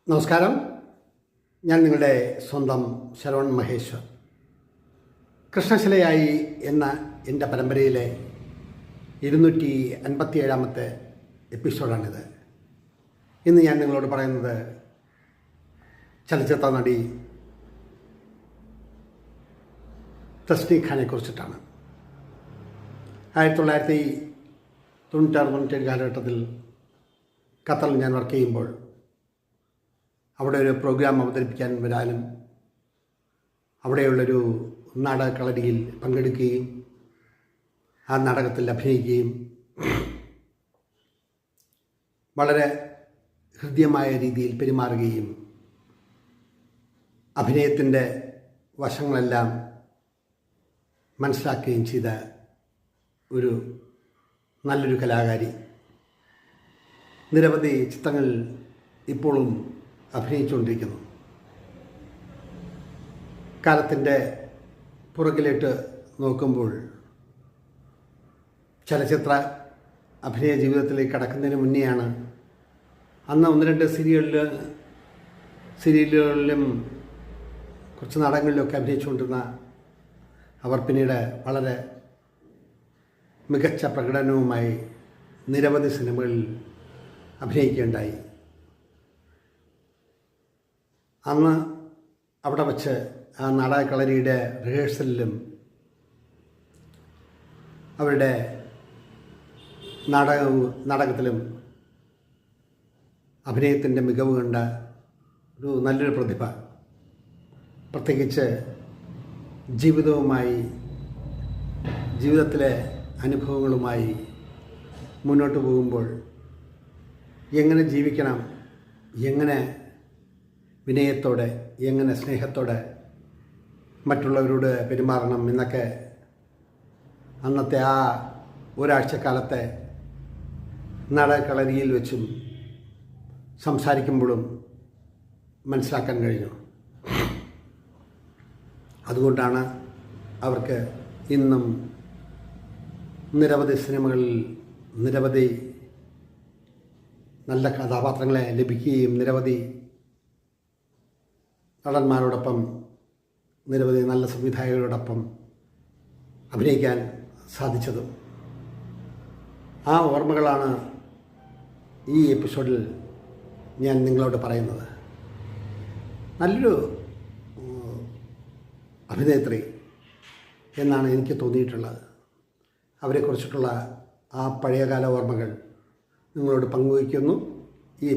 നമസ്കാരം. ഞാൻ നിങ്ങളുടെ സ്വന്തം ശരവൺ മഹേശ്വർ. കൃഷ്ണശിലയായി എന്ന എൻ്റെ പരമ്പരയിലെ 257 എപ്പിസോഡാണിത്. ഇന്ന് ഞാൻ നിങ്ങളോട് പറയുന്നത് ചലച്ചിത്ര നടി തസ്നി ഖാനെ കുറിച്ചിട്ടാണ്. 1996-97 കാലഘട്ടത്തിൽ ഖത്തറിൽ ഞാൻ വർക്ക് ചെയ്യുമ്പോൾ അവിടെ ഒരു പ്രോഗ്രാം അവതരിപ്പിക്കാൻ വരാനും അവിടെയുള്ളൊരു നാടകക്കളരിയിൽ പങ്കെടുക്കുകയും ആ നാടകത്തിൽ അഭിനയിക്കുകയും വളരെ ഹൃദ്യമായ രീതിയിൽ പെരുമാറുകയും അഭിനയത്തിൻ്റെ വശങ്ങളെല്ലാം മനസ്സിലാക്കുകയും ചെയ്ത ഒരു നല്ലൊരു കലാകാരി. നിരവധി ചിത്രങ്ങൾ ഇപ്പോഴും അഭിനയിച്ചുകൊണ്ടിരിക്കുന്നു. കാലത്തിൻ്റെ പുറകിലിട്ട് നോക്കുമ്പോൾ ചലച്ചിത്ര അഭിനയ ജീവിതത്തിലേക്ക് കടക്കുന്നതിന് മുന്നെയാണ് അന്ന് 1-2 സീരിയലുകളിലും കുറച്ച് നാടകങ്ങളിലൊക്കെ അഭിനയിച്ചുകൊണ്ടിരുന്ന അവർ പിന്നീട് വളരെ മികച്ച പ്രകടനവുമായി നിരവധി സിനിമകളിൽ അഭിനയിക്കുകയുണ്ടായി. അന്ന് അവിടെ വച്ച് ആ നാടകക്കളരിയുടെ റിഹേഴ്സലിലും അവരുടെ നാടകത്തിലും അഭിനയത്തിൻ്റെ മികവ് കണ്ട ഒരു നല്ലൊരു പ്രതിഭ, പ്രത്യേകിച്ച് ജീവിതത്തിലെ അനുഭവങ്ങളുമായി മുന്നോട്ട് പോകുമ്പോൾ എങ്ങനെ ജീവിക്കണം, എങ്ങനെ വിനയത്തോടെ, എങ്ങനെ സ്നേഹത്തോടെ മറ്റുള്ളവരോട് പെരുമാറണം എന്നൊക്കെ അന്നത്തെ ആ ഒരാഴ്ചക്കാലത്തെ നാടകക്കളരിയിൽ വെച്ചും സംസാരിക്കുമ്പോഴും മനസ്സിലാക്കാൻ കഴിഞ്ഞു. അതുകൊണ്ടാണ് അവർക്ക് ഇന്നും നിരവധി സിനിമകളിൽ നിരവധി നല്ല കഥാപാത്രങ്ങളെ ലഭിക്കുകയും നിരവധി നടന്മാരോടൊപ്പം നിരവധി നല്ല സംവിധായകരോടൊപ്പം അഭിനയിക്കാൻ സാധിച്ചതും. ആ ഓർമ്മകളാണ് ഈ എപ്പിസോഡിൽ ഞാൻ നിങ്ങളോട് പറയുന്നത്. നല്ലൊരു അഭിനേത്രി എന്നാണ് എനിക്ക് തോന്നിയിട്ടുള്ളത്. അവരെക്കുറിച്ചിട്ടുള്ള ആ പഴയകാല ഓർമ്മകൾ നിങ്ങളോട് പങ്കുവയ്ക്കുന്നു. ഈ